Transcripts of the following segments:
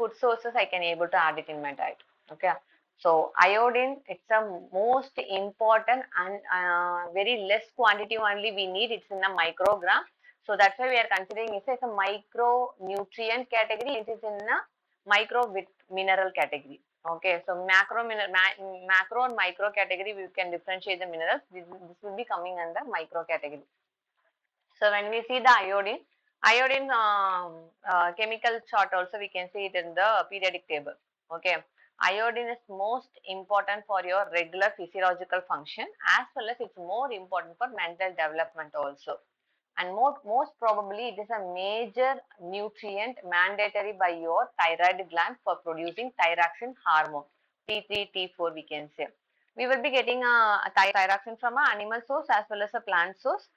food sources, I can able to add it in my diet. Okay. So iodine, it's a most important and very less quantity only we need. It's in a microgram. So that's why we are considering it as a micronutrient category. It is in a micro mineral category. Okay, so macro and micro category, we can differentiate the minerals. This will be coming under micro category. So when we see the iodine chemical chart also we can see it in the periodic table. Okay, iodine is most important for your regular physiological function as well as it's more important for mental development also. And most probably it is a major nutrient mandatory by your thyroid gland for producing thyroxine hormone, T3, T4 we can say. We will be getting a thyroxine from an animal source as well as a plant source.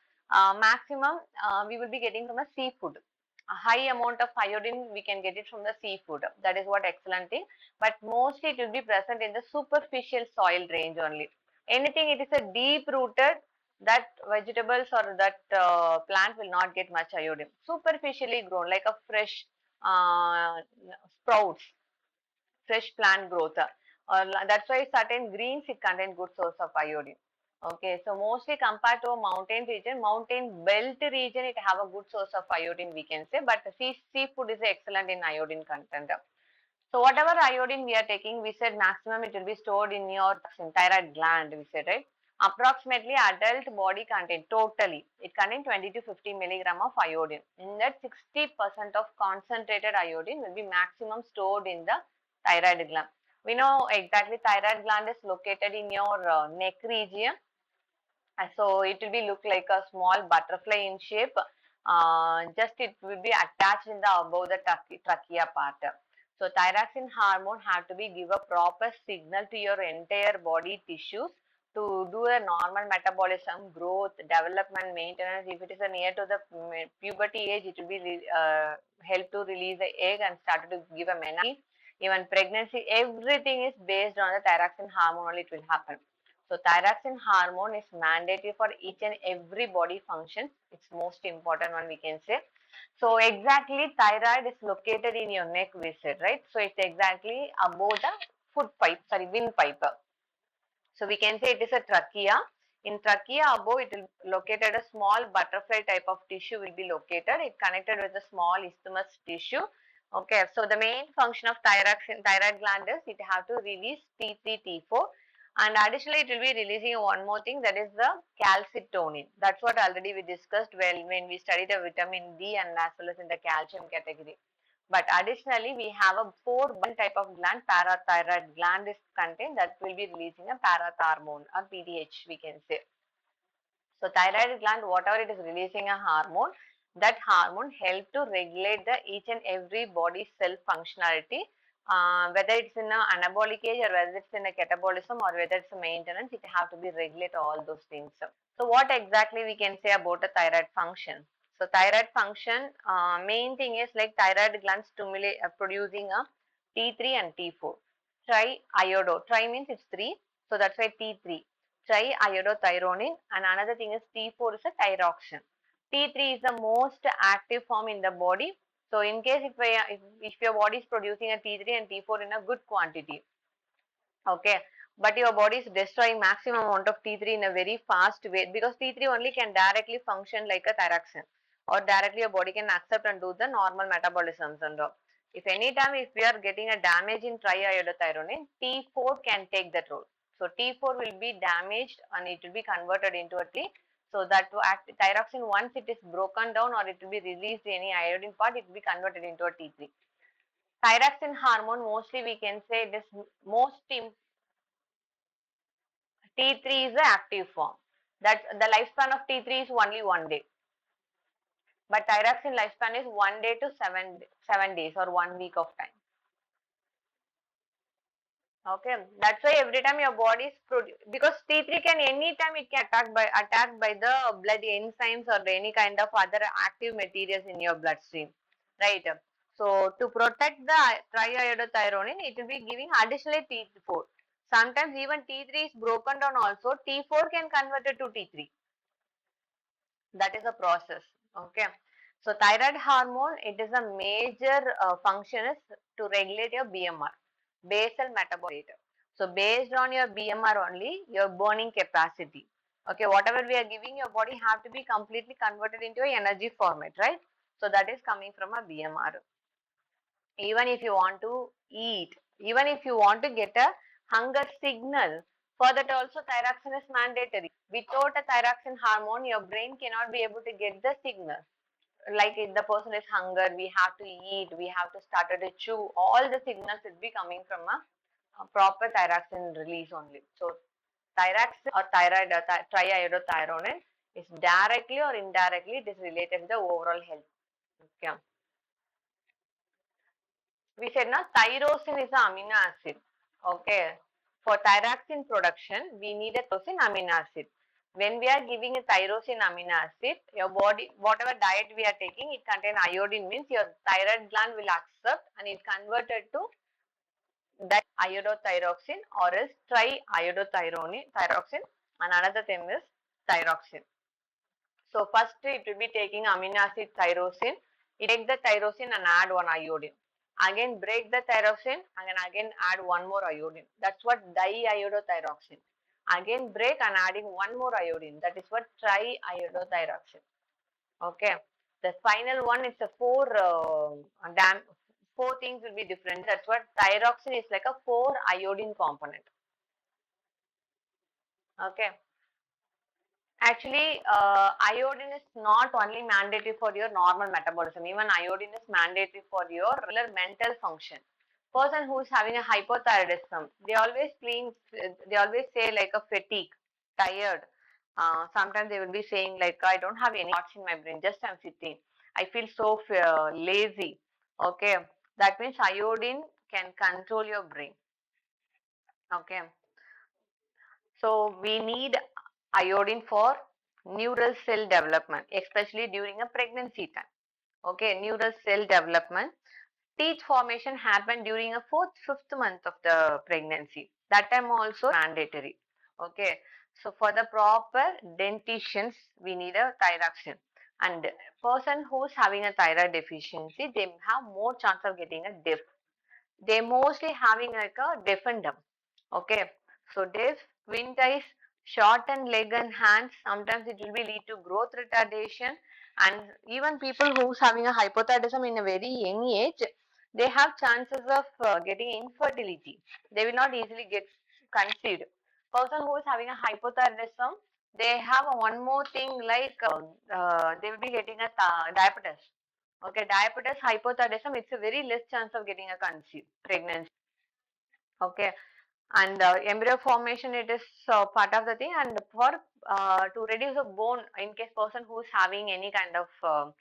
Maximum we will be getting from a seafood. A high amount of iodine we can get it from the seafood. That is what excellent thing. But mostly it will be present in the superficial soil range only. Anything it is a deep rooted, that vegetables or that plant will not get much iodine. Superficially grown like a fresh uh, sprouts, fresh plant growth. That's why certain greens it contain good source of iodine. Okay, so mostly compared to a mountain region, mountain belt region, it have a good source of iodine we can say, but seafood is excellent in iodine content. So whatever iodine we are taking, we said maximum it will be stored in your thyroid gland, we said, right? Approximately adult body content totally, it contains 20 to 50 milligram of iodine. In that 60% of concentrated iodine will be maximum stored in the thyroid gland. We know exactly thyroid gland is located in your neck region. So it will be look like a small butterfly in shape. Just it will be attached in the above the trachea part. So thyroxine hormone have to be give a proper signal to your entire body tissues to do a normal metabolism, growth, development, maintenance. If it is near to the puberty age, it will be help to release the egg and start to give a menarche. Even pregnancy, everything is based on the thyroxine hormone only it will happen. So thyroxine hormone is mandatory for each and every body function. It's most important one we can say. So exactly thyroid is located in your neck we said, right? So it's exactly above the windpipe. So we can say it is a trachea. In trachea above it will located a small butterfly type of tissue will be located. It connected with a small isthmus tissue. Okay, so the main function of thyroid gland is it have to release T3, T4, and additionally it will be releasing one more thing, that is the calcitonin. That's what already we discussed well when we studied the vitamin D and as well as in the calcium category. But additionally, we have a one type of gland, parathyroid gland is contained that will be releasing a parathormone or PTH, we can say. So thyroid gland, whatever it is releasing a hormone, that hormone help to regulate the each and every body cell functionality, whether it's in a anabolic age or whether it's in a catabolism or whether it's a maintenance, it have to be regulate all those things. So what exactly we can say about the thyroid function? So thyroid function, main thing is like thyroid gland stimulate producing a T3 and T4. Triiodo. Tri means it's 3. So that's why T3. Triiodothyronine, and another thing is T4 is a thyroxine. T3 is the most active form in the body. So in case if your body is producing a T3 and T4 in a good quantity, okay, but your body is destroying maximum amount of T3 in a very fast way, because T3 only can directly function like a thyroxine, or directly your body can accept and do the normal metabolisms and all. If anytime if we are getting a damage in triiodothyronine, T4 can take that role. So T4 will be damaged and it will be converted into a T. So that thyroxine, once it is broken down or it will be released any iodine part, it will be converted into a T3. Thyroxine hormone, mostly we can say it is most T3 is the active form. That the lifespan of T3 is only 1 day. But thyroxine lifespan is 1 day to 7 days or 1 week of time. Okay, that's why every time your body is because T3 can anytime it can attacked by the blood enzymes or any kind of other active materials in your bloodstream, right? So to protect the triiodothyronine, it will be giving additionally T4. Sometimes even T3 is broken down also, T4 can convert it to T3. That is a process. Okay. So thyroid hormone, it is a major function is to regulate your BMR, basal metabolic rate. So based on your BMR only, your burning capacity. Okay, whatever we are giving, your body have to be completely converted into a energy format, right? So that is coming from a BMR. Even if you want to eat, even if you want to get a hunger signal, for that also thyroxine is mandatory. Without a thyroxine hormone, your brain cannot be able to get the signal. Like if the person is hunger, we have to eat, we have to start to chew, all the signals will be coming from a proper thyroxine release only. So thyroxine or thyroid or triiodothyronine is directly or indirectly it is related to the overall health. Okay. We said now tyrosine is an amino acid. Okay. For thyroxine production, we need a tyrosine amino acid. When we are giving a tyrosine amino acid, your body, whatever diet we are taking, it contains iodine, means your thyroid gland will accept and it converted to diiodothyroxine or else thyroxine, and another term is thyroxine. So first it will be taking amino acid tyrosine. It take the tyrosine and add one iodine. Again break the tyrosine and again add one more iodine. That's what diiodothyroxine. Again break and adding one more iodine. That is what triiodothyroxine. Okay. The final one is a four things will be different. That's what thyroxine is like a four iodine component. Okay. Actually, iodine is not only mandatory for your normal metabolism. Even iodine is mandatory for your regular mental function. Person who is having a hypothyroidism, they always say like a fatigue, tired. Sometimes they will be saying like, I don't have any thoughts in my brain, just I'm sitting. I feel so lazy. Okay, that means iodine can control your brain. Okay, so we need iodine for neural cell development, especially during a pregnancy time. Okay, neural cell development. Teeth formation happen during a fourth, fifth month of the pregnancy. That time also mandatory. Okay, so for the proper dentitions, we need a thyroxine. And person who's having a thyroid deficiency, they have more chance of getting a deaf. They mostly having like a deaf and dumb. Okay, so deaf, squint eyes, shortened leg and hands. Sometimes it will be lead to growth retardation, and even people who's having a hypothyroidism in a very young age, they have chances of getting infertility. They will not easily get conceived. Person who is having a hypothyroidism, they have one more thing like they will be getting a diabetes. Okay, diabetes, hypothyroidism, it's a very less chance of getting a conceived pregnancy. Okay, and embryo formation, it is part of the thing. And for to reduce the bone, in case person who is having any kind of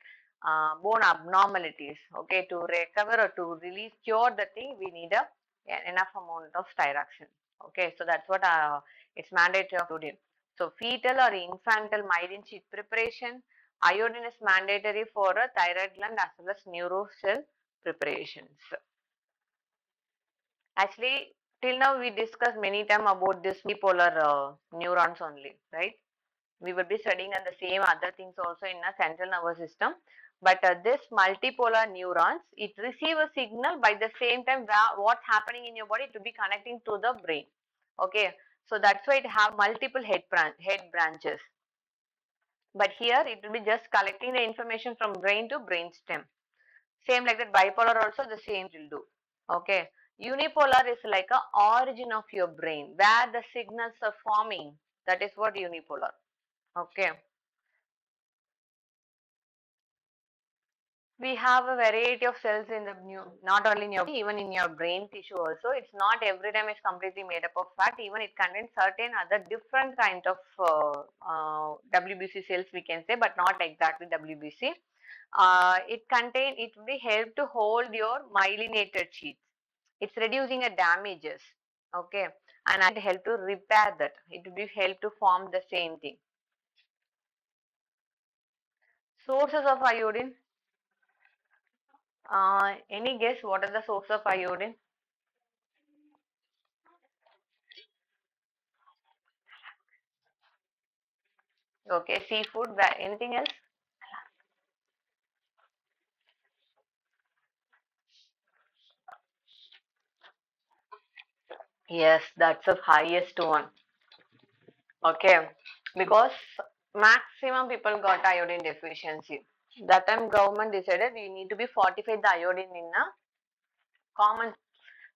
bone abnormalities, okay, to recover or to release cure the thing, we need enough amount of thyroxine. Okay, so that's what it's mandatory of iodine. So fetal or infantile myelin sheath preparation, iodine is mandatory for a thyroid gland as well as neurocell preparations. Actually, till now we discussed many time about this bipolar neurons only, right? We will be studying on the same other things also in a central nervous system. But this multipolar neurons, it receive a signal by the same time what's happening in your body to be connecting to the brain. Okay, so that's why it have multiple head branches. But here it will be just collecting the information from brain to brain stem. Same like that bipolar also the same will do. Okay. Unipolar is like a origin of your brain where the signals are forming. That is what unipolar. Okay. We have a variety of cells in the not only in your even in your brain tissue also. It's not every time it's completely made up of fat. Even it contains certain other different kind of WBC cells we can say, but not exactly WBC. It will be help to hold your myelinated sheath. It's reducing the damages. Okay, and it help to repair that. It will be help to form the same thing. Sources of iodine. Any guess what are the source of iodine? Okay, seafood. Anything else? Yes, that's the highest one. Okay, because maximum people got iodine deficiency. That time government decided we need to be fortified the iodine in a common.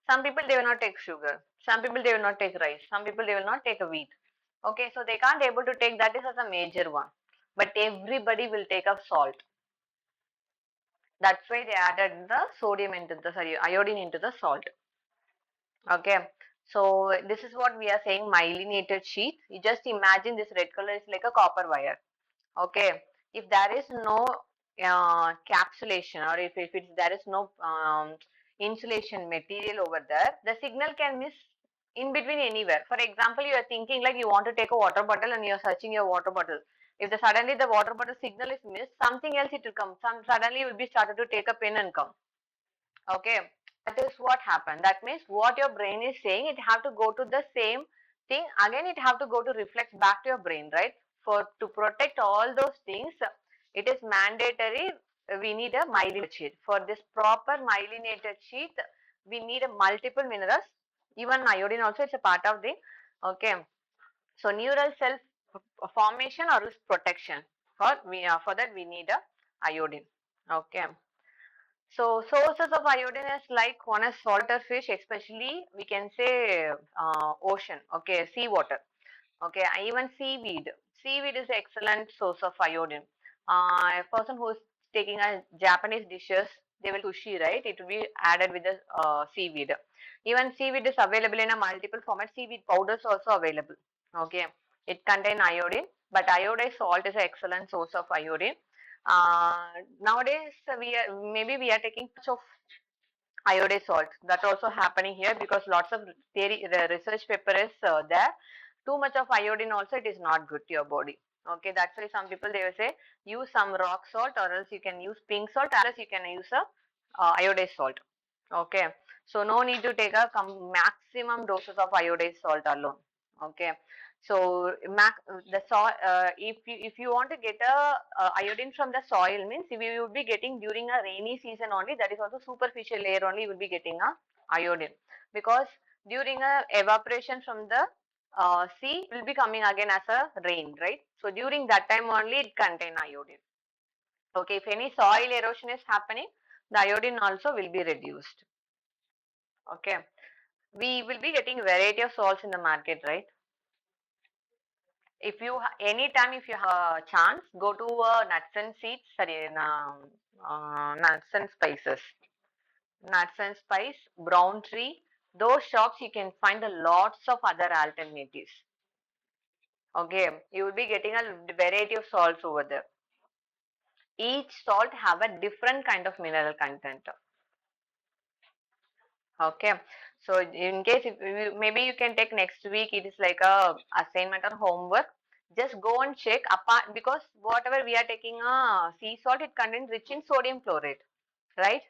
Some people they will not take sugar. Some people they will not take rice. Some people they will not take a wheat. Okay, so they can't able to take that is as a major one. But everybody will take a salt. That's why they added the sodium into the sorry iodine into the salt. Okay. So this is what we are saying myelinated sheath. You just imagine this red color is like a copper wire. Okay. If there is no capsulation or if it's, there is no insulation material over there, the signal can miss in between anywhere. For example, you are thinking like you want to take a water bottle and you are searching your water bottle. If the suddenly the water bottle signal is missed, something else it will come. Some suddenly you will be started to take a pen and come. Okay, that is what happened. That means what your brain is saying, it have to go to the same thing. Again, it have to go to reflect back to your brain, right? For to protect all those things, it is mandatory. We need a myelinated sheath. For this proper myelinated sheath, we need a multiple minerals. Even iodine also it's a part of the. Okay, so neural cell formation or risk protection. For that we need a iodine. Okay. So sources of iodine is like one is saltwater fish, especially we can say ocean, okay, seawater. Okay, even seaweed. Seaweed is an excellent source of iodine. A person who is taking a Japanese dishes, they will sushi, right? It will be added with the seaweed. Even seaweed is available in a multiple format. Seaweed powders also available. Okay, it contain iodine, but iodized salt is an excellent source of iodine. Nowadays, we are taking much of iodized salt. That also happening here because lots of theory, the research paper is there. Too much of iodine also it is not good to your body. Okay, that's why some people they will say use some rock salt or else you can use pink salt, unless you can use a iodized salt. Okay, so no need to take a maximum doses of iodized salt alone. Okay, so the soil if you want to get a iodine from the soil means we would be getting during a rainy season only. That is also superficial layer only you will be getting a iodine because during a evaporation from the sea will be coming again as a rain, right? So during that time only it contain iodine. Okay, if any soil erosion is happening, the iodine also will be reduced. Okay, we will be getting variety of salts in the market, right? If you anytime if you have a chance, go to nuts and seeds, sorry, nuts and spices, nuts and spice, brown tree. Those shops you can find a lots of other alternatives. Okay, you will be getting a variety of salts over there. Each salt have a different kind of mineral content. Okay, so in case if maybe you can take next week, it is like a assignment or homework. Just go and check apart because whatever we are taking sea salt, it contains rich in sodium chloride, right?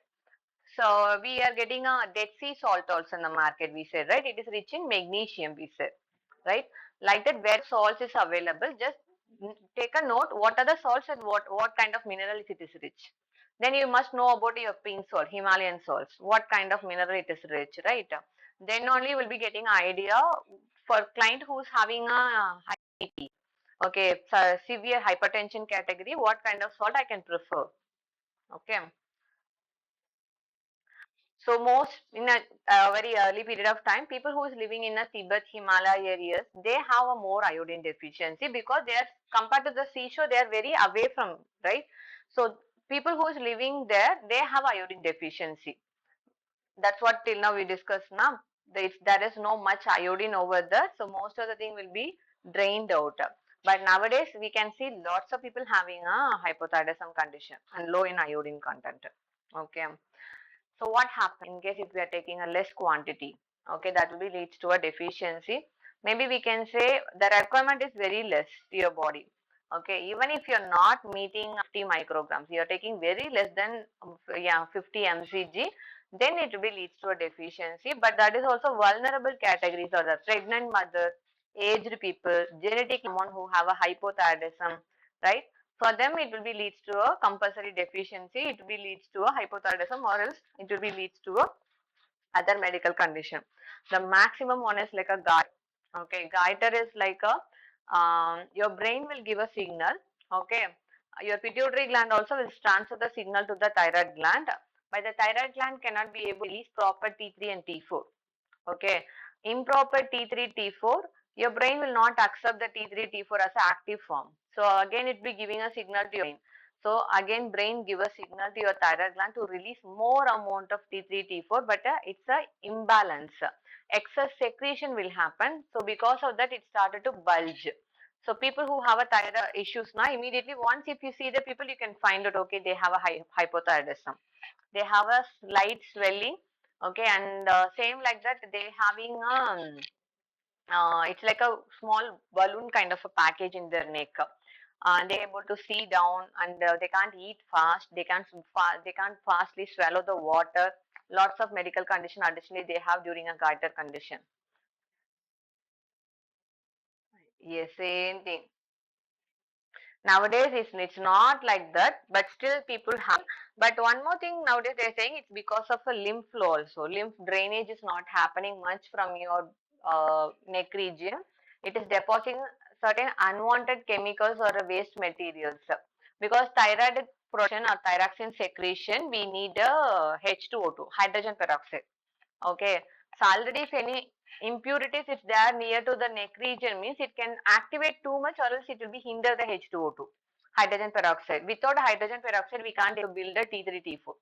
So we are getting a Dead Sea salt also in the market. We said right, it is rich in magnesium. We said right, like that. Where salts is available, just take a note. What are the salts and what kind of minerals it is rich. Then you must know about your pink salt, Himalayan salts. What kind of mineral it is rich, right? Then only you will be getting idea for client who's having a high BP. Okay, so severe hypertension category. What kind of salt I can prefer? Okay. So most in a very early period of time, people who is living in a Tibet, Himalaya areas, they have a more iodine deficiency because they are compared to the seashore, they are very away from, right? So people who is living there, they have iodine deficiency. That's what till now we discussed now. There is no much iodine over there, so most of the thing will be drained out. But nowadays we can see lots of people having a hypothyroidism condition and low in iodine content. Okay. So what happens in case if we are taking a less quantity? Okay, that will be leads to a deficiency. Maybe we can say the requirement is very less to your body. Okay, even if you're not meeting 50 micrograms, you're taking very less than 50 mcg, then it will be leads to a deficiency. But that is also vulnerable categories or the pregnant mother, aged people, genetic someone who have a hypothyroidism, right? For them, it will be leads to a compulsory deficiency. It will be leads to a hypothyroidism, or else it will be leads to a other medical condition. The maximum one is like a goiter. Okay, goiter is like a your brain will give a signal. Okay, your pituitary gland also will transfer the signal to the thyroid gland, but the thyroid gland cannot be able to release proper T3 and T4. Okay, improper T3 T4, your brain will not accept the T3 T4 as an active form. So again it will be giving a signal to your brain. So again brain give a signal to your thyroid gland to release more amount of T3 T4, but it's a imbalance. Excess secretion will happen. So because of that it started to bulge. So people who have a thyroid issues now, immediately once if you see the people, you can find out, okay, they have a hypothyroidism. They have a slight swelling. Okay, and same like that they having it's like a small balloon kind of a package in their neck. They're able to see down, and they can't eat fast. They can't fastly swallow the water. Lots of medical condition additionally they have during a goiter condition. Yes, same thing. Nowadays, it's not like that, but still people have. But one more thing nowadays they're saying it's because of a lymph flow also. Lymph drainage is not happening much from your neck region. It is depositing certain unwanted chemicals or waste materials. Because thyroid production or thyroxine secretion, we need a H2O2, hydrogen peroxide. Okay. So already if any impurities if they are near to the neck region means it can activate too much, or else it will be hinder the H2O2, hydrogen peroxide. Without hydrogen peroxide, we can't build a T3, T4.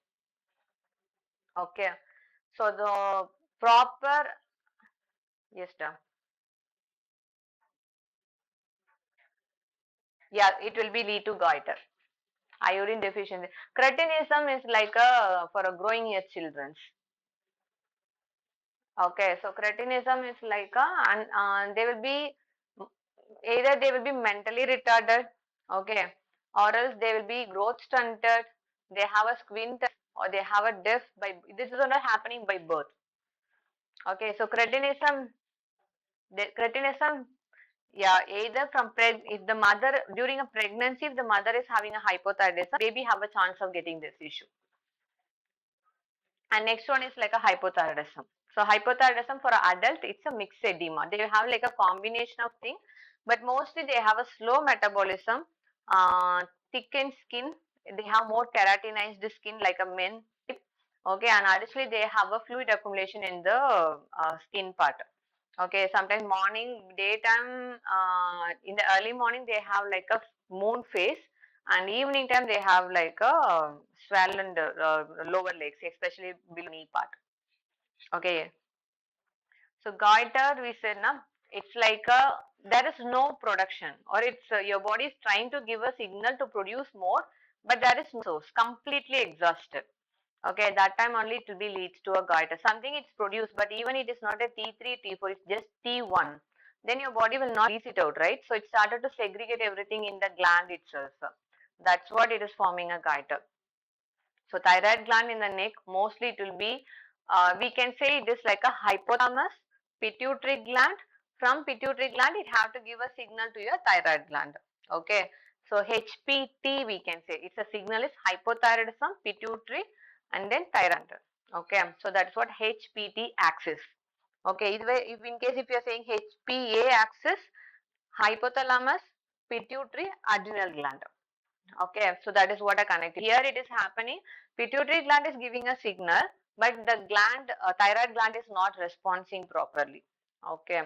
Okay. So the proper, yes, sir. Yeah, it will be lead to goiter. Iodine deficiency. Cretinism is like a for a growing age children. Okay, so cretinism is like a, and they will be either they will be mentally retarded, okay, or else they will be growth stunted. They have a squint, or they have a deaf by this is not happening by birth. Okay, so cretinism, yeah, either from if the mother during a pregnancy, if the mother is having a hypothyroidism, baby have a chance of getting this issue. And next one is like a hypothyroidism. So hypothyroidism for adult, it's a mixed edema. They have like a combination of things, but mostly they have a slow metabolism, thickened skin. They have more keratinized skin like a men. Okay, and additionally they have a fluid accumulation in the skin part. Okay, sometimes morning, daytime, in the early morning they have like a moon face, and evening time they have like a swollen lower legs, especially below knee part. Okay, so goiter we said na, it's like a there is no production, or it's your body is trying to give a signal to produce more, but there is no source, completely exhausted. Okay, that time only it will be leads to a goiter. Something it's produced, but even it is not a T3, T4, it's just T1. Then your body will not release it out, right? So it started to segregate everything in the gland itself. That's what it is forming a goiter. So thyroid gland in the neck, mostly it will be, we can say it is like a hypothalamus, pituitary gland. From pituitary gland, it have to give a signal to your thyroid gland. Okay. So HPT we can say, it's a signal is hypothyroidism, pituitary, and then thyroid. Okay. So that's what HPT axis. Okay. If in case if you are saying HPA axis, hypothalamus, pituitary, adrenal gland. Okay, so that is what I connected. Here it is happening. Pituitary gland is giving a signal, but the gland, thyroid gland is not responding properly. Okay,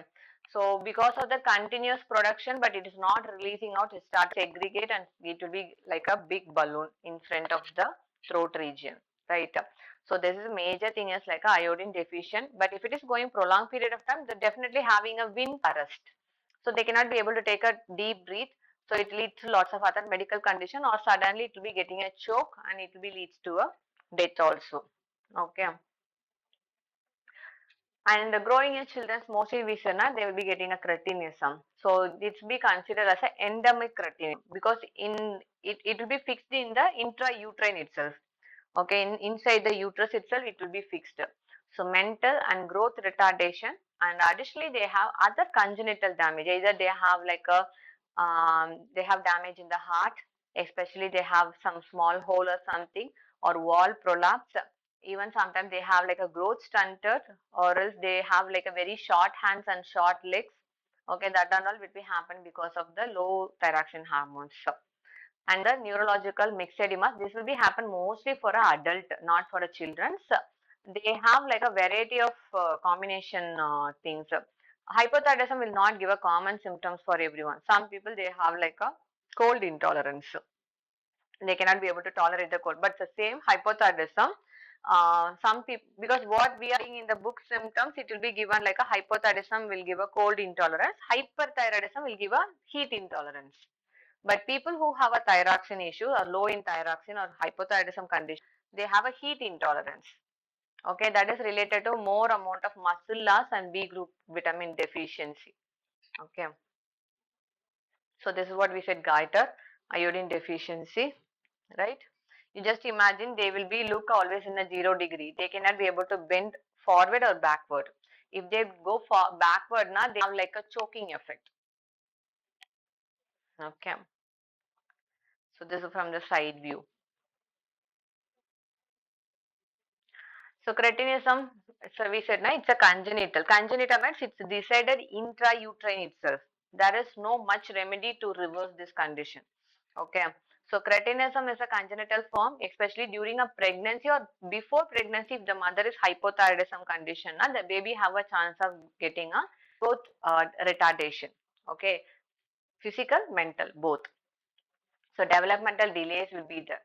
so because of the continuous production, but it is not releasing out, it starts to segregate and it will be like a big balloon in front of the throat region, right? So this is a major thing is like a iodine deficient, but if it is going prolonged period of time, they're definitely having a wind arrest. So they cannot be able to take a deep breath, so it leads to lots of other medical condition, or suddenly it will be getting a choke and it will be leads to a death also. Okay. And the growing age children, mostly we say na, they will be getting a cretinism. So it's be considered as an endemic cretinism because it will be fixed in the intrauterine itself. Okay, inside the uterus itself, it will be fixed. So mental and growth retardation, and additionally they have other congenital damage. Either they have like a they have damage in the heart, especially they have some small hole or something, or wall prolapse. Even sometimes they have like a growth stunted, or else they have like a very short hands and short legs. Okay, that and all will be happen because of the low thyroxine hormones. And the neurological mixed edema, this will be happen mostly for a adult, not for a children. So they have like a variety of combination things. Hypothyroidism will not give a common symptoms for everyone. Some people they have like a cold intolerance, they cannot be able to tolerate the cold, but the same hypothyroidism, some people, because what we are seeing in the book symptoms, it will be given like a hypothyroidism will give a cold intolerance, hyperthyroidism will give a heat intolerance. But people who have a thyroxine issue or low in thyroxine or hypothyroidism condition, they have a heat intolerance. Okay, that is related to more amount of muscle loss and B group vitamin deficiency. Okay, so this is what we said, goiter, iodine deficiency, right? You just imagine they will be look always in a 0 degree. They cannot be able to bend forward or backward. If they go backward, now they have like a choking effect. Okay, so this is from the side view. So cretinism, so we said, na, it's a congenital. Congenital means it's decided intrauterine itself. There is no much remedy to reverse this condition. Okay. So cretinism is a congenital form, especially during a pregnancy or before pregnancy. If the mother is hypothyroidism condition, na, the baby have a chance of getting a growth retardation. Okay. Physical, mental, both. So developmental delays will be there.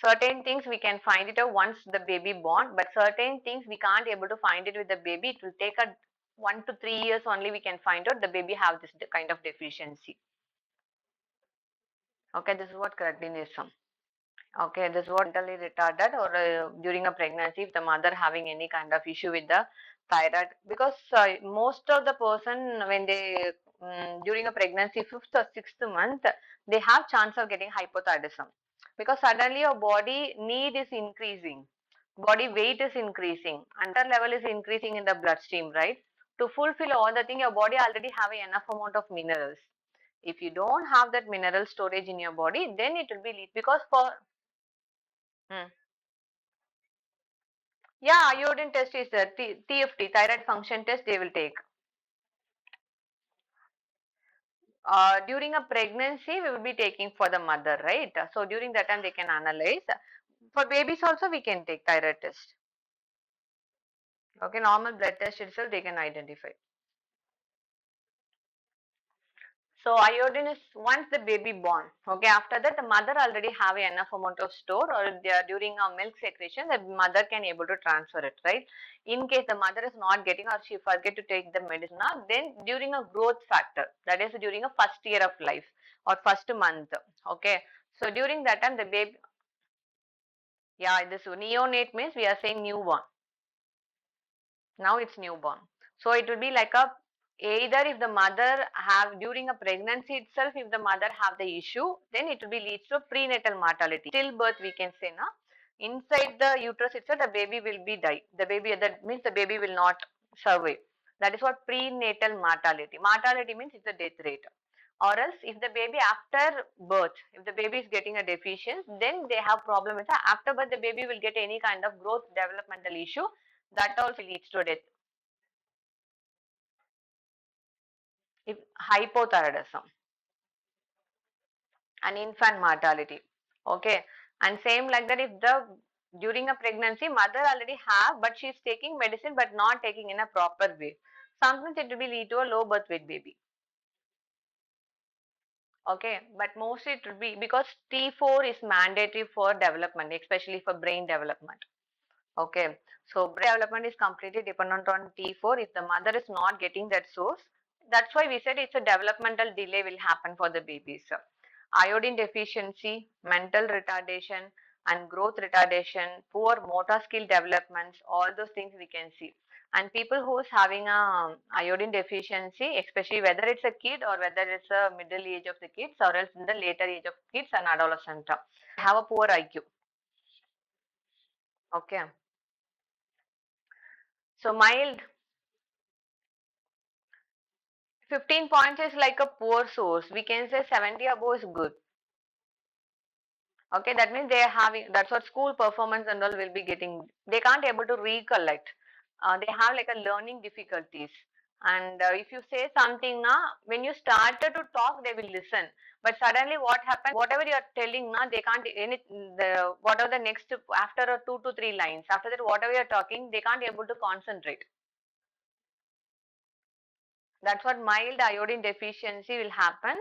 Certain things we can find it out once the baby born, but certain things we can't able to find it with the baby. It will take a 1 to 3 years only we can find out the baby have this kind of deficiency. Okay, this is what cretinism. Okay, this is what mentally retarded or during a pregnancy, if the mother having any kind of issue with the thyroid, because most of the person when they during a pregnancy, fifth or sixth month, they have chance of getting hypothyroidism, because suddenly your body need is increasing, body weight is increasing, and the level is increasing in the bloodstream, right? To fulfill all the thing, your body already have enough amount of minerals. If you don't have that mineral storage in your body, then it will be leak, because for hmm. Yeah, iodine test is a TFT, thyroid function test they will take. During a pregnancy, we will be taking for the mother, right? So during that time, they can analyze. For babies also, we can take thyroid test. Okay, normal blood test itself, they can identify. So iodine is once the baby born. Okay, after that the mother already have enough amount of store, or during a milk secretion the mother can able to transfer it, right? In case the mother is not getting or she forget to take the medicine, then during a growth factor, that is during a first year of life or first month. Okay, so during that time the baby, yeah, this neonate means we are saying newborn. Now it's newborn. So it will be like a, either if the mother have during a pregnancy itself, if the mother have the issue, then it will be leads to prenatal mortality, stillbirth we can say, na, inside the uterus itself the baby will be die, the baby, that means the baby will not survive. That is what prenatal mortality. Mortality means it's a death rate. Or else if the baby after birth, if the baby is getting a deficiency, then they have problem with the after birth, the baby will get any kind of growth developmental issue, that also leads to death. If hypothyroidism and infant mortality. Okay, and same like that, if the during a pregnancy mother already have but she is taking medicine but not taking in a proper way, sometimes it will be lead to a low birth weight baby. Okay, but mostly it will be because T4 is mandatory for development, especially for brain development. Okay, so brain development is completely dependent on T4. If the mother is not getting that source, that's why we said it's a developmental delay will happen for the babies. Iodine deficiency, mental retardation, and growth retardation, poor motor skill developments, all those things we can see. And people who's having a iodine deficiency, especially whether it's a kid or whether it's a middle age of the kids or else in the later age of kids and adolescent, have a poor IQ. Okay, so mild 15 points is like a poor source. We can say 70 above is good. Okay, that means they are having, that's what school performance and all will be getting, they can't able to recollect. They have like a learning difficulties. And if you say something now, when you started to talk, they will listen. But suddenly what happens, whatever you are telling now, they can't, any, whatever the next, after a 2 to 3 lines, after that, whatever you are talking, they can't able to concentrate. That's what mild iodine deficiency will happen.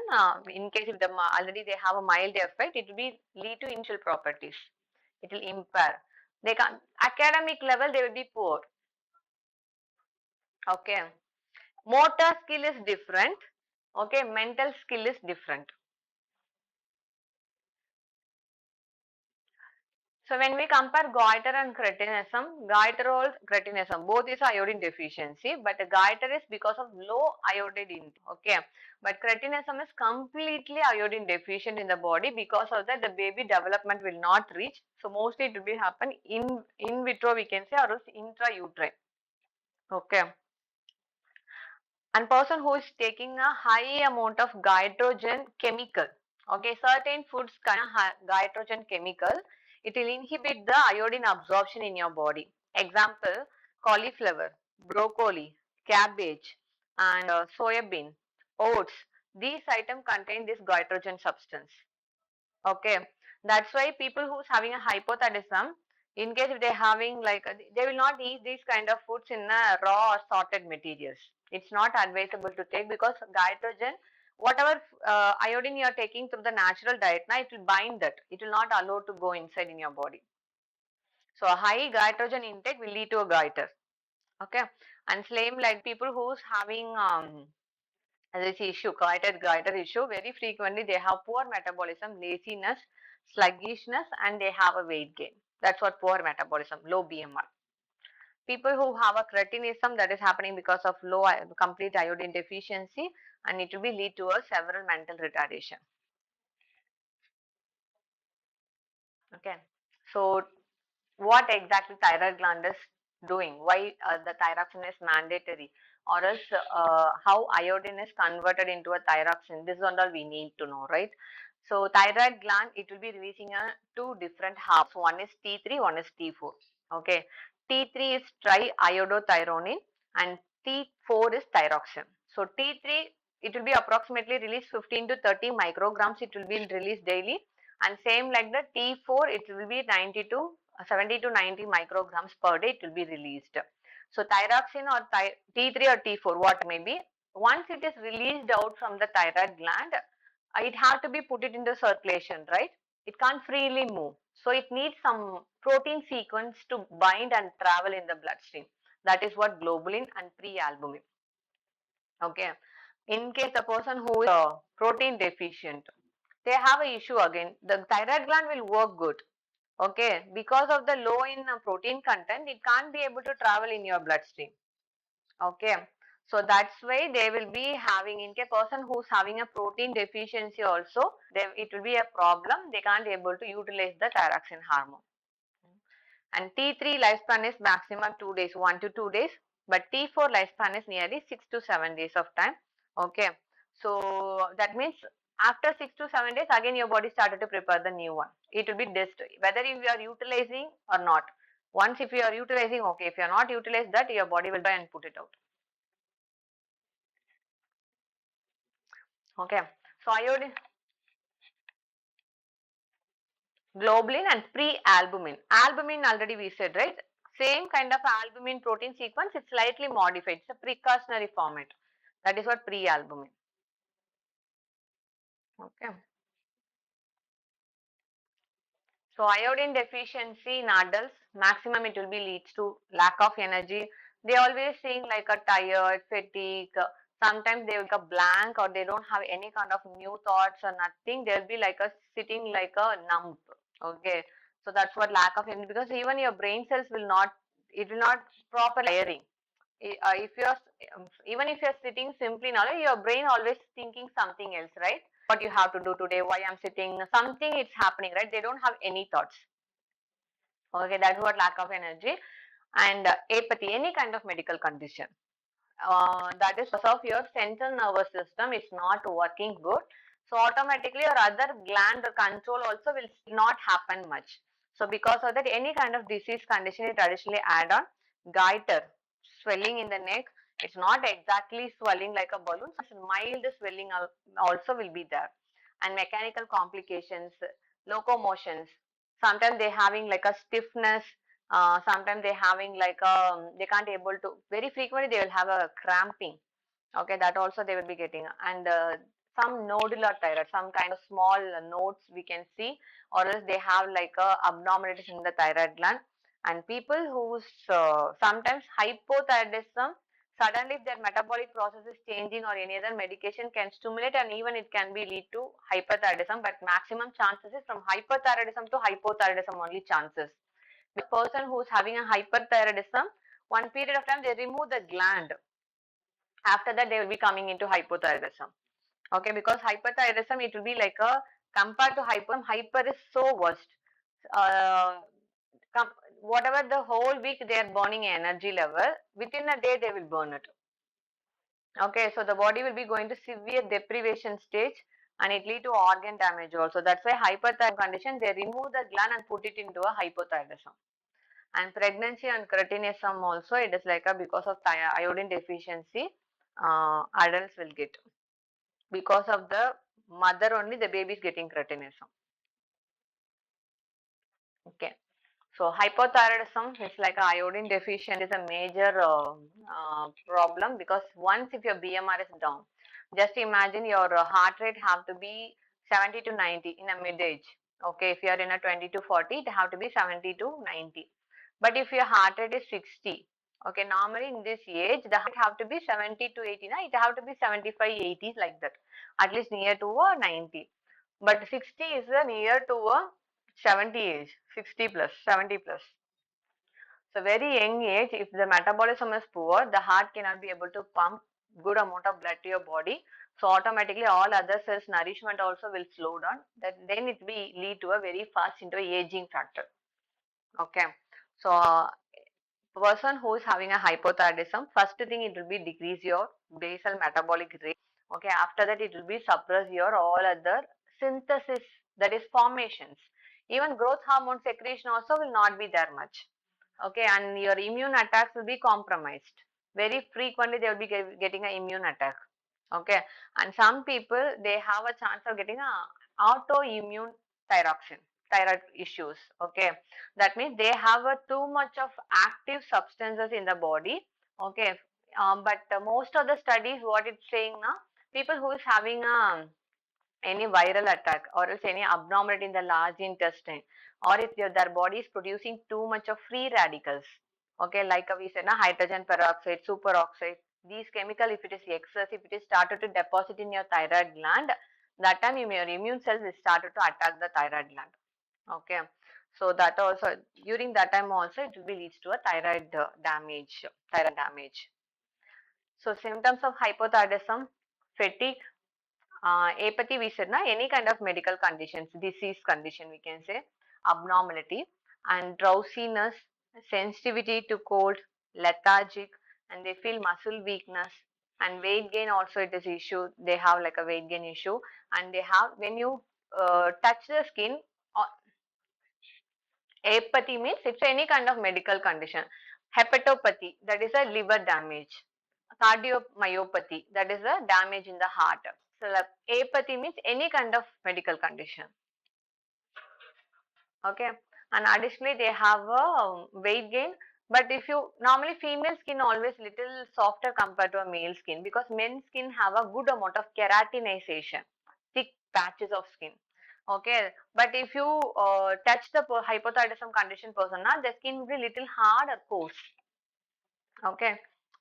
In case if the already they have a mild effect, it will be lead to initial properties. It will impair. They can academic level they will be poor. Okay. Motor skill is different. Okay. Mental skill is different. So when we compare goiter and cretinism, goiter or cretinism, both is iodine deficiency, but the goiter is because of low iodine intake. Okay, but cretinism is completely iodine deficient in the body. Because of that, the baby development will not reach. So mostly it will be happen in vitro, we can say, or else intrauterine. Okay, and person who is taking a high amount of goitrogen chemical, okay, certain foods can have goitrogen chemical, it will inhibit the iodine absorption in your body. Example, cauliflower, broccoli, cabbage, and soybean, oats. These items contain this goitrogen substance. Okay, that's why people who's having a hypothyroidism, in case if they're having like they will not eat these kind of foods in a raw or sorted materials. It's not advisable to take because nitrogen, whatever iodine you are taking through the natural diet, now it will bind that. It will not allow to go inside in your body. So a high nitrogen intake will lead to a goiter. Okay, and same like people who's having this issue, goiter issue, very frequently they have poor metabolism, laziness, sluggishness, and they have a weight gain. That's what poor metabolism, low BMI. People who have a cretinism, that is happening because of low complete iodine deficiency, and it will be lead to a several mental retardation. Okay, so what exactly thyroid gland is doing, why the thyroxine is mandatory, or else how iodine is converted into a thyroxine, this is all we need to know, right? So thyroid gland, it will be releasing two different halves, one is T3, one is T4. Okay, T3 is triiodothyronine and T4 is thyroxine. So T3, it will be approximately released 15 to 30 micrograms, it will be released daily, and same like the T4, it will be 90 to 70 to 90 micrograms per day, it will be released. So thyroxine or T3 or T4, what may be, once it is released out from the thyroid gland, it have to be put it into circulation, right? It can't freely move. So it needs some protein sequence to bind and travel in the bloodstream. That is what globulin and prealbumin. Okay. In case the person who is protein deficient, they have a issue again. The thyroid gland will work good. Okay. Because of the low in protein content, it can't be able to travel in your bloodstream. Okay. So that's why they will be having, in case person who's having a protein deficiency also, it will be a problem. They can't able to utilize the thyroxine hormone. And T3 lifespan is maximum 2 days, 1 to 2 days, but T4 lifespan is nearly 6 to 7 days of time. Okay, so that means after 6 to 7 days, again your body started to prepare the new one. It will be dist whether if you are utilizing or not. Once if you are utilizing, okay. If you are not utilized that, your body will buy and put it out. Okay, so iodine, globulin and pre-albumin. Albumin already we said, right? Same kind of albumin protein sequence, it's slightly modified. It's a precautionary format. That is what pre-albumin. Okay. So iodine deficiency in adults, maximum it will be leads to lack of energy. They always seem like a tired, fatigue. Sometimes they will get blank or they don't have any kind of new thoughts or nothing. They'll be like a sitting like a numb. Okay. So that's what lack of energy, because even your brain cells will not, it will not properly firing. If you're even if you're sitting simply now, your brain always thinking something else, right? What you have to do today, why I'm sitting, something it's happening, right? They don't have any thoughts. Okay, that's what lack of energy. And apathy, any kind of medical condition, that is because of your central nervous system is not working good. So automatically your other gland control also will not happen much. So because of that, any kind of disease condition is traditionally add on goiter, swelling in the neck. It's not exactly swelling like a balloon. So mild swelling also will be there, and mechanical complications, locomotions. Sometimes they having like a stiffness. Sometimes they having like they can't able to. Very frequently they will have a cramping. Okay, that also they will be getting, and some nodular thyroid, some kind of small nodes we can see, or else they have like a abnormalities in the thyroid gland. And people who's sometimes hypothyroidism, suddenly if their metabolic process is changing or any other medication can stimulate, and even it can be lead to hyperthyroidism, but maximum chances is from hyperthyroidism to hypothyroidism only chances. The person who's having a hyperthyroidism, one period of time they remove the gland, after that they will be coming into hypothyroidism. Okay, because hyperthyroidism, it will be like a, compared to hyper is so worst. uh, Whatever the whole week they are burning energy level, within a day they will burn it. Okay, so the body will be going to severe deprivation stage, and it lead to organ damage also. That's why hyperthyroid condition, they remove the gland and put it into a hypothyroidism. And pregnancy and cretinism also, it is like a, because of iodine deficiency, adults will get, because of the mother only the baby is getting cretinism. Okay, so hypothyroidism is like a iodine deficient is a major problem, because once if your BMR is down, just imagine your heart rate have to be 70 to 90 in a mid age. Okay, if you are in a 20 to 40, it have to be 70 to 90. But if your heart rate is 60, okay, normally in this age the heart have to be 70 to 80. Now it have to be 75, 80 like that, at least near to a 90. But 60 is near to a 70 age, 60 plus, 70 plus. So very young age, if the metabolism is poor, the heart cannot be able to pump good amount of blood to your body. So automatically all other cells nourishment also will slow down. That then it will lead to a very fast into a aging factor. Okay. So person who is having a hypothyroidism, first thing it will be decrease your basal metabolic rate. Okay, after that it will be suppress your all other synthesis, that is formations. Even growth hormone secretion also will not be there much. Okay, and your immune attacks will be compromised. Very frequently they will be getting an immune attack. Okay, and some people they have a chance of getting a autoimmune thyroid issues. Okay, that means they have a too much of active substances in the body. Okay, but most of the studies what it's saying now, people who is having a any viral attack, or else any abnormality in the large intestine, or if their body is producing too much of free radicals. Okay, like we said, na, hydrogen peroxide, superoxide, these chemical, if it is excess, if it is started to deposit in your thyroid gland, that time your immune cells is started to attack the thyroid gland. Okay, so that also, during that time also it will be leads to a thyroid damage. So symptoms of hypothyroidism: fatigue, apathy we said, na, any kind of medical conditions, disease condition we can say, abnormality, and drowsiness, sensitivity to cold, lethargic, and they feel muscle weakness, and weight gain also it is issue. They have like a weight gain issue, and they have when you touch the skin. Apathy means it's any kind of medical condition. Hepatopathy, that is a liver damage. Cardiomyopathy, that is a damage in the heart. So apathy means any kind of medical condition. Okay, and additionally they have a weight gain. But if you normally, female skin always little softer compared to a male skin, because men's skin have a good amount of keratinization, thick patches of skin. Okay, but if you touch the hypothyroidism condition person, now the skin will be little hard or coarse. Okay,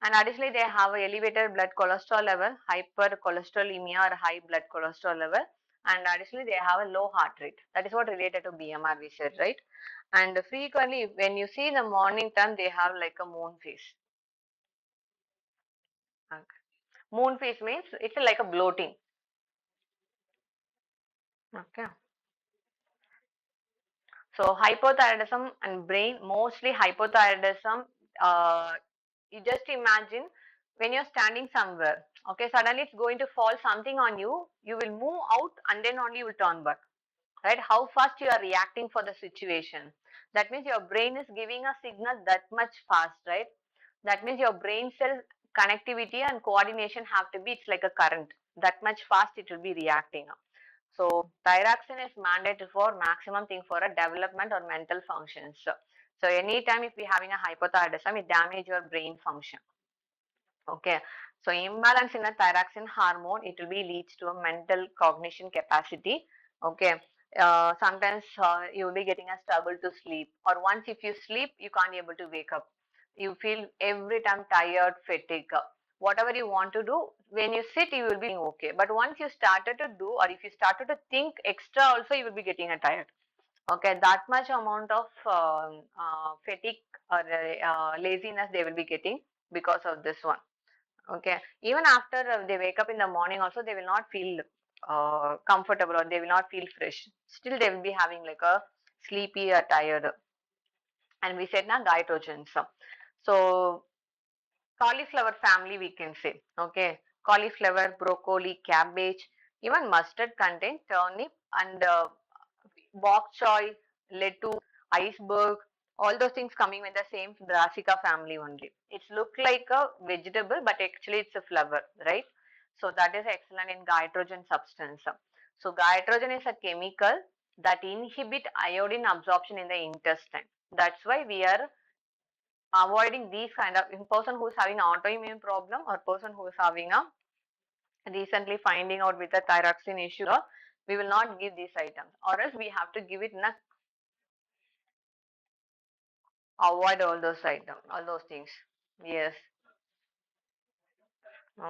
and additionally they have a elevated blood cholesterol level, hypercholesterolemia or high blood cholesterol level, and additionally they have a low heart rate. That is what related to BMR we said, right? And frequently when you see in the morning time, they have like a moon face. Okay. Moon face means it's like a bloating. Okay. So hypothyroidism and brain, mostly hypothyroidism. Uh, you just imagine when you're standing somewhere, okay, suddenly it's going to fall something on you, you will move out and then only you will turn back, right? How fast you are reacting for the situation. That means your brain is giving a signal that much fast, right? That means your brain cell connectivity and coordination have to be, it's like a current. That much fast it will be reacting. So thyroxine is mandated for maximum thing for a development or mental functions. So anytime if we having a hypothyroidism, it damage your brain function. Okay. So imbalance in the thyroxine hormone, it will be leads to a mental cognition capacity. Okay. Sometimes you will be getting a struggle to sleep, or once if you sleep, you can't be able to wake up. You feel every time tired, fatigue. Whatever you want to do, when you sit, you will be okay. But once you started to do, or if you started to think extra, also you will be getting a tired. Okay, that much amount of fatigue or laziness they will be getting because of this one. Okay. Even after they wake up in the morning, also they will not feel comfortable, or they will not feel fresh. Still, they will be having like a sleepy or tired. And we said na goitrogens. So cauliflower family we can say. Okay. Cauliflower, broccoli, cabbage, even mustard contain turnip and bok choy, lettuce, iceberg, all those things coming with the same brassica family only. It's look like a vegetable, but actually it's a flower, right? So that is excellent in goitrogen substance. So goitrogen is a chemical that inhibit iodine absorption in the intestine. That's why we are avoiding these kind of, in person who is having autoimmune problem, or person who is having a recently finding out with a thyroxine issue, we will not give these items, or else we have to give it in a avoid all those items, all those things. Yes.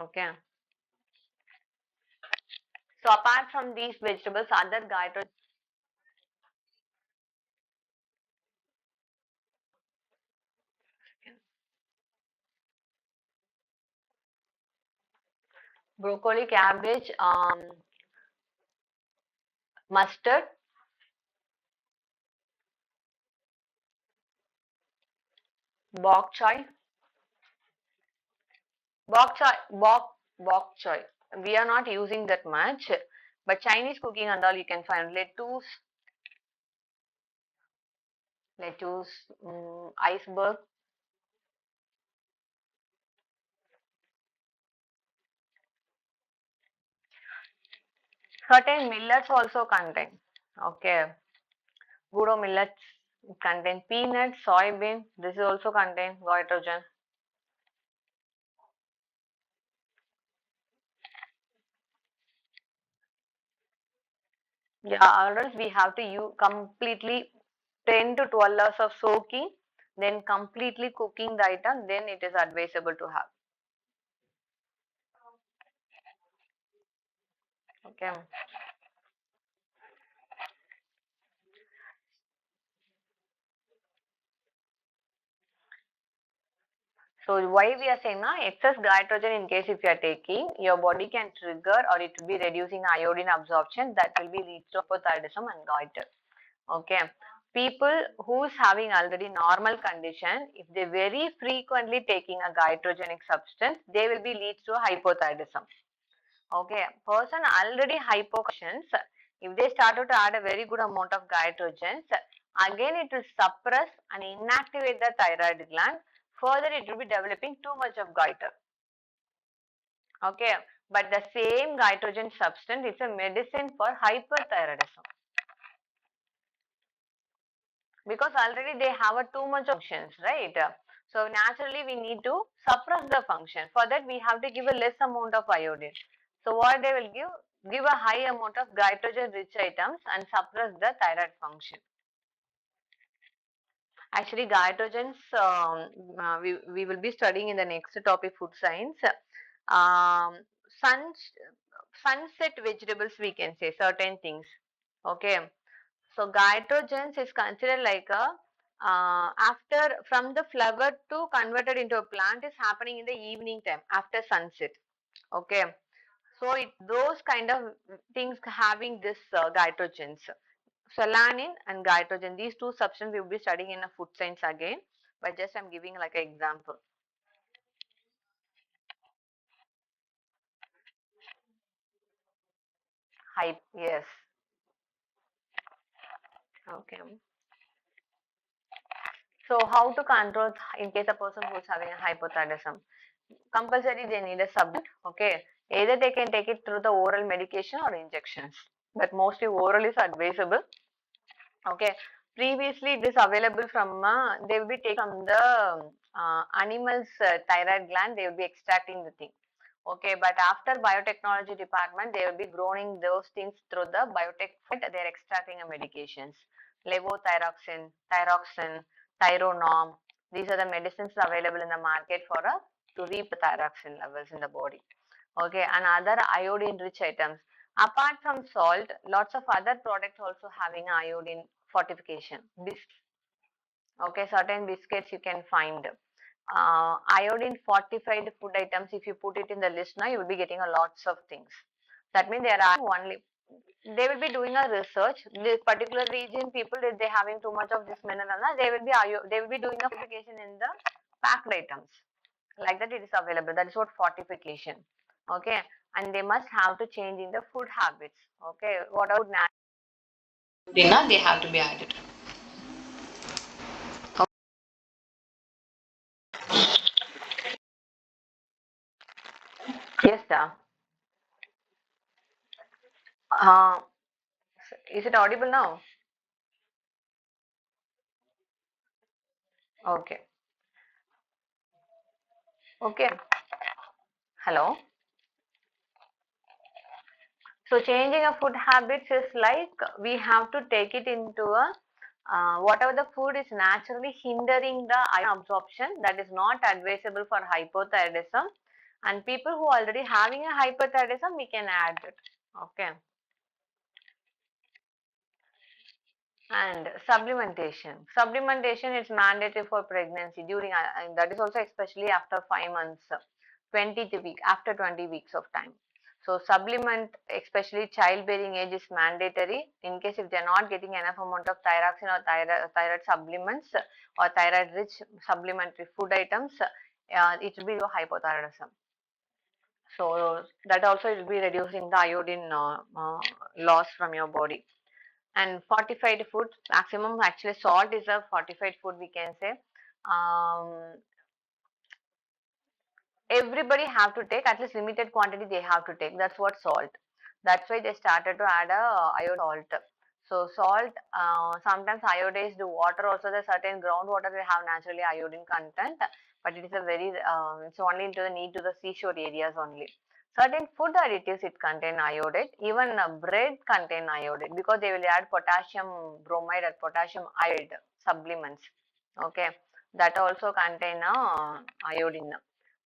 Okay. So apart from these vegetables, other guide broccoli, cabbage, mustard, bok choy, bok choy. We are not using that much, but Chinese cooking and all you can find lettuce, iceberg. Certain millets also contain. Okay. Gudo millets contain peanuts, soybean. This is also contain goitrogen. Yeah, or else we have to use completely 10 to 12 hours of soaking, then completely cooking the item, then it is advisable to have. Okay. So why we are saying na excess nitrogen in case if you are taking, your body can trigger, or it will be reducing iodine absorption, that will be leads to hypothyroidism and goiter. Okay. People who's having already normal condition, if they very frequently taking a goitrogenic substance, they will be leads to hypothyroidism. Okay, person already hypoxians, if they started to add a very good amount of goitrogens, again it will suppress and inactivate the thyroid gland. Further, it will be developing too much of goiter. Okay, but the same goitrogen substance is a medicine for hyperthyroidism, because already they have a too much functions, right? So naturally we need to suppress the function. For that we have to give a less amount of iodine. So what they will give a high amount of goitrogen rich items and suppress the thyroid function. Actually, goitrogens, we will be studying in the next topic, food science. Um, sun, sunset vegetables, we can say certain things. Okay. So goitrogens is considered like a after from the flower to converted into a plant is happening in the evening time after sunset. Okay. So those kind of things having this goitrogens. Solanin and goitrogen, these two substances we will be studying in a food science again, but just I'm giving like an example. Yes. Okay. So how to control in case a person who's having a hypothyroidism? Compulsory they need a supplement. Okay. Either they can take it through the oral medication or injections. But mostly oral is advisable. Okay. Previously it is available from they will be taken from the animal's thyroid gland. They will be extracting the thing. Okay, but after biotechnology department, they will be growing those things through the biotech. They're extracting a medications, levothyroxine, thyroxine, tyronorm. These are the medicines available in the market for to reap the thyroxine levels in the body. Okay, and other iodine-rich items. Apart from salt, lots of other products also having iodine fortification. Okay, certain biscuits you can find. Iodine fortified food items, if you put it in the list now, you will be getting a lots of things. That means there are only, they will be doing a research. This particular region people, if they having too much of this mineral, they will be doing a fortification in the packed items. Like that it is available. That is what fortification. Okay. And they must have to change in the food habits. Okay. Whatever dinner they have to be added. Yes, sir. Uh, is it audible now? Okay. Okay. Hello. So changing of food habits is like we have to take it into a whatever the food is naturally hindering the iron absorption, that is not advisable for hypothyroidism. And people who are already having a hypothyroidism, we can add it. Okay. And supplementation. Supplementation is mandatory for pregnancy during, and that is also especially after 5 months, 20th week, after 20 weeks of time. So supplement, especially childbearing age is mandatory. In case if they're not getting enough amount of thyroxine or thyroid supplements or thyroid rich supplementary food items, it will be your hypothyroidism. So that also will be reducing the iodine loss from your body. And fortified food, maximum actually salt is a fortified food we can say. um, Everybody have to take at least limited quantity, they have to take. That's what salt, that's why they started to add a iodine salt. So salt, sometimes iodized water also, the certain groundwater they have naturally iodine content, but it is a very it's only into the need to the seashore areas only. Certain food additives it contain iodide, even bread contain iodide because they will add potassium bromide or potassium iodide supplements. Okay, that also contain iodine.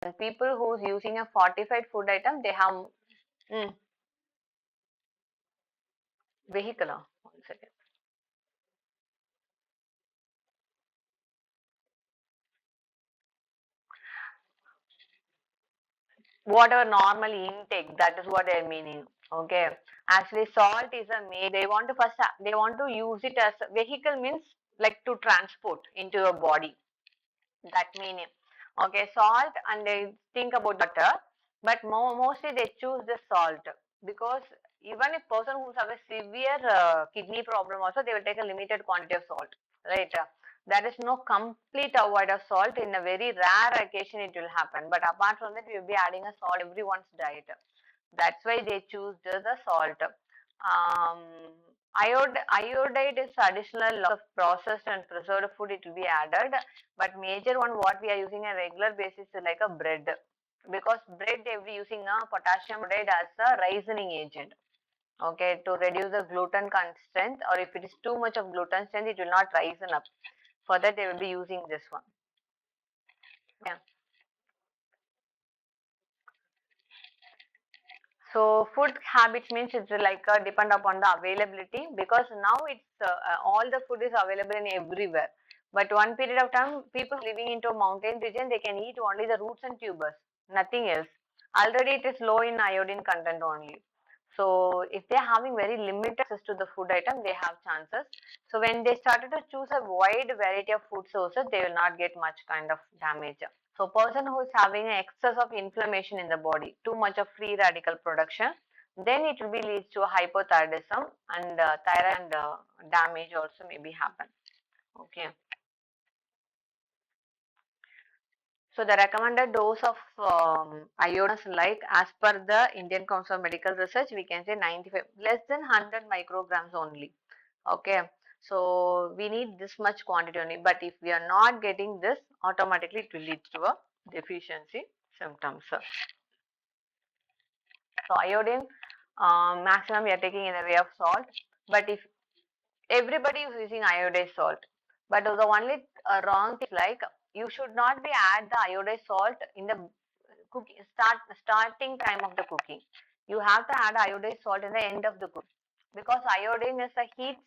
And people who's using a fortified food item, they have mm, vehicular. One second. Whatever normal intake, that is what they're meaning. Okay. Actually, salt is a made. They want to first. They want to use it as a vehicle means like to transport into your body. That meaning. Okay, salt, and they think about butter, but mostly they choose the salt because even if person who's have a severe kidney problem also, they will take a limited quantity of salt, right? There is no complete avoid of salt. In a very rare occasion it will happen, but apart from that we will be adding a salt everyone's diet. That's why they choose the salt. Iodide is additional lots of processed and preserved food it will be added, but major one what we are using a regular basis is like a bread, because bread they will be using a potassium iodide as a ripening agent. Okay, to reduce the gluten content, or if it is too much of gluten strength, it will not rise up. For that, they will be using this one. Yeah. So food habits means it's like depend upon the availability, because now it's all the food is available in everywhere. But one period of time, people living into a mountain region, they can eat only the roots and tubers, nothing else. Already it is low in iodine content only. So if they are having very limited access to the food item, they have chances. So when they started to choose a wide variety of food sources, they will not get much kind of damage. So person who is having an excess of inflammation in the body, too much of free radical production, then it will be leads to a hypothyroidism, and thyroid damage also may be happen. Okay. So the recommended dose of iodine is like, as per the Indian Council of Medical Research, we can say 95, less than 100 micrograms only. Okay. So we need this much quantity only. But if we are not getting this, automatically it will lead to a deficiency symptoms. So iodine, maximum we are taking in the way of salt. But if everybody is using iodized salt, but the only wrong thing is like, you should not be add the iodized salt in the cooking starting time of the cooking. You have to add iodized salt in the end of the cook, because iodine is a heat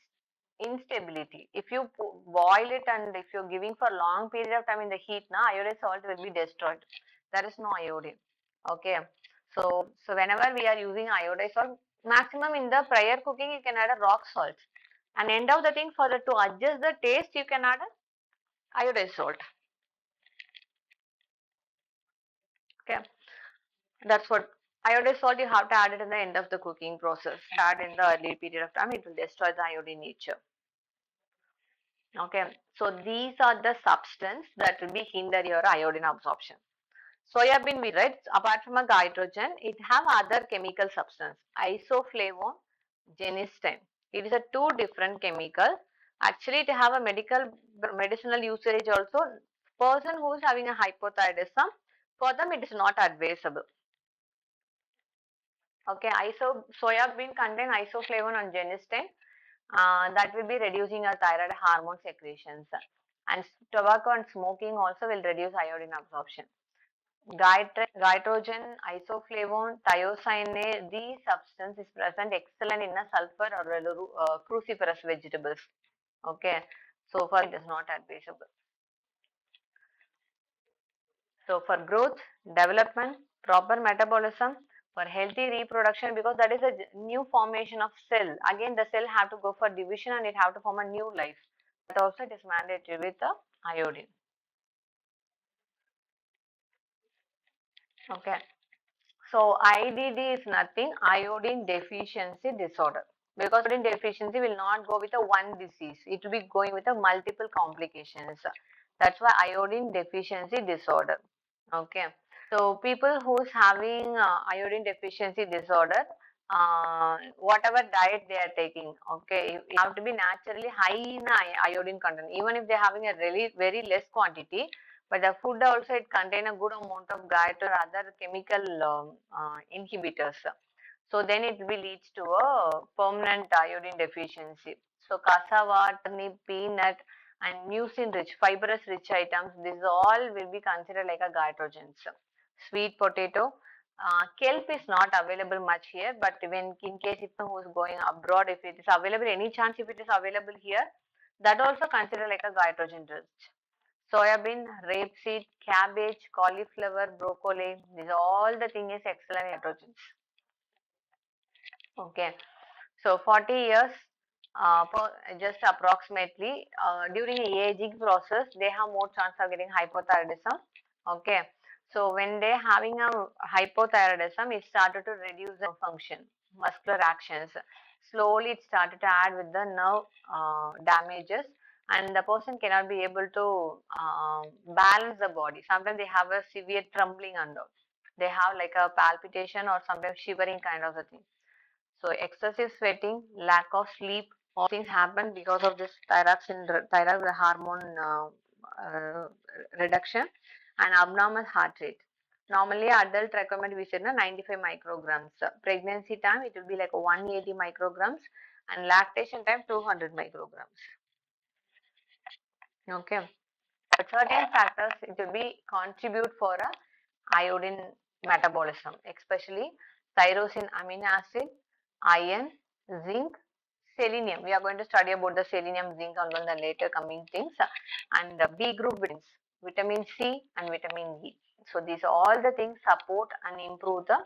instability. If you boil it and if you're giving for long period of time in the heat, now iodized salt will be destroyed. There is no iodine. Okay. So whenever we are using iodized salt, maximum in the prior cooking you can add a rock salt. And end of the thing, for the to adjust the taste, you can add a iodized salt. Okay. That's what iodized salt, you have to add it in the end of the cooking process. Add in the early period of time, it will destroy the iodine nature. Okay, so these are the substance that will be hinder your iodine absorption. Soya bean, we read, apart from a hydrogen, it have other chemical substance, isoflavone, genistein. It is a two different chemical. Actually, it have a medicinal usage also. Person who is having a hypothyroidism, for them it is not advisable. Okay, soya bean contain isoflavone and genistein. That will be reducing our thyroid hormone secretions. And tobacco and smoking also will reduce iodine absorption. Nitrogen, isoflavone, thiocyanate, these substance is present excellent in a sulfur or cruciferous vegetables. Okay, so far it is not advisable. So for growth, development, proper metabolism, for healthy reproduction, because that is a new formation of cell. Again, the cell have to go for division and it have to form a new life. But also it is mandatory with the iodine. Okay. So IDD is nothing, iodine deficiency disorder. Because iodine deficiency will not go with a one disease. It will be going with a multiple complications. That's why iodine deficiency disorder. Okay. So people who's having iodine deficiency disorder, whatever diet they are taking, okay, you have to be naturally high in iodine content. Even if they're having a really very less quantity, but the food also it contain a good amount of diet or other chemical inhibitors. So then it will leads to a permanent iodine deficiency. So cassava, turnip, peanut, and mucin rich, fibrous rich items, these all will be considered like a goitrogens. Sweet potato, kelp is not available much here, but when in case if who is going abroad, if it is available, any chance if it is available here, that also considered like a goitrogen rich. Soybean, rapeseed, cabbage, cauliflower, broccoli, these all the thing is excellent nitrogens. Okay, so 40 years, just approximately, during the aging process, they have more chance of getting hypothyroidism. Okay, so when they having a hypothyroidism, it started to reduce the function, muscular actions. Slowly, it started to add with the nerve damages, and the person cannot be able to balance the body. Sometimes they have a severe trembling under. They have like a palpitation or sometimes shivering kind of a thing. So excessive sweating, lack of sleep, all things happen because of this thyroid hormone uh, reduction, and abnormal heart rate. Normally, adult recommend we said 95 micrograms. Pregnancy time it will be like 180 micrograms, and lactation time 200 micrograms. Okay. But certain factors it will be contribute for a iodine metabolism, especially tyrosine amino acid, iron, zinc, selenium. We are going to study about the selenium, zinc on the later coming things, and the B group vitamins, vitamin C and vitamin E. So these all the things support and improve the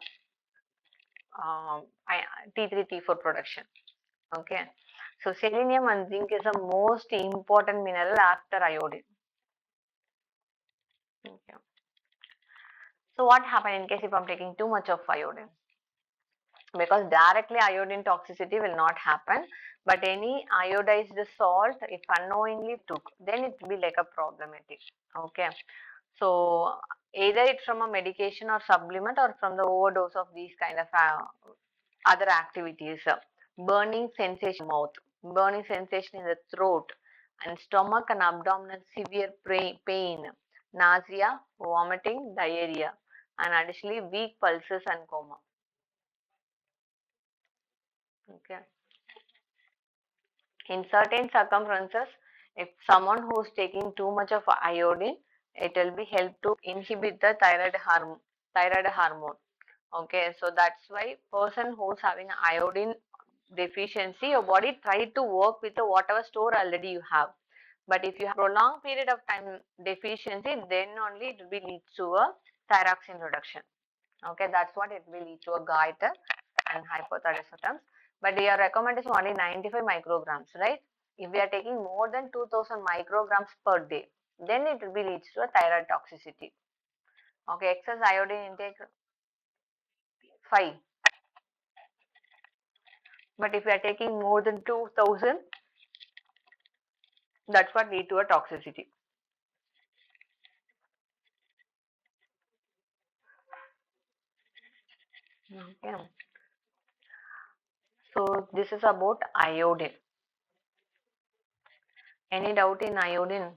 T3 T4 production. Okay. So selenium and zinc is the most important mineral after iodine. Okay. So what happen in case if I'm taking too much of iodine? because directly iodine toxicity will not happen, but any iodized salt, if unknowingly took, then it will be like a problematic. Okay, so either it's from a medication or supplement or from the overdose of these kind of other activities. Burning sensation in mouth, burning sensation in the throat and stomach and abdominal, severe pain, nausea, vomiting, diarrhea, and additionally weak pulses and coma. Okay. In certain circumstances, if someone who's taking too much of iodine, it will be help to inhibit the thyroid hormone. Okay, so that's why person who's having iodine deficiency, your body try to work with the whatever store already you have. But if you have prolonged period of time deficiency, then only it will be lead to a thyroxine reduction. Okay, that's what it will lead to a goiter and hypothyroidism. But your recommendation only 95 micrograms, right? If we are taking more than 2000 micrograms per day, then it will be leads to a thyroid toxicity. Okay, excess iodine intake 5. But if we are taking more than 2000, that's what lead to a toxicity. Okay. So this is about iodine. Any doubt in iodine?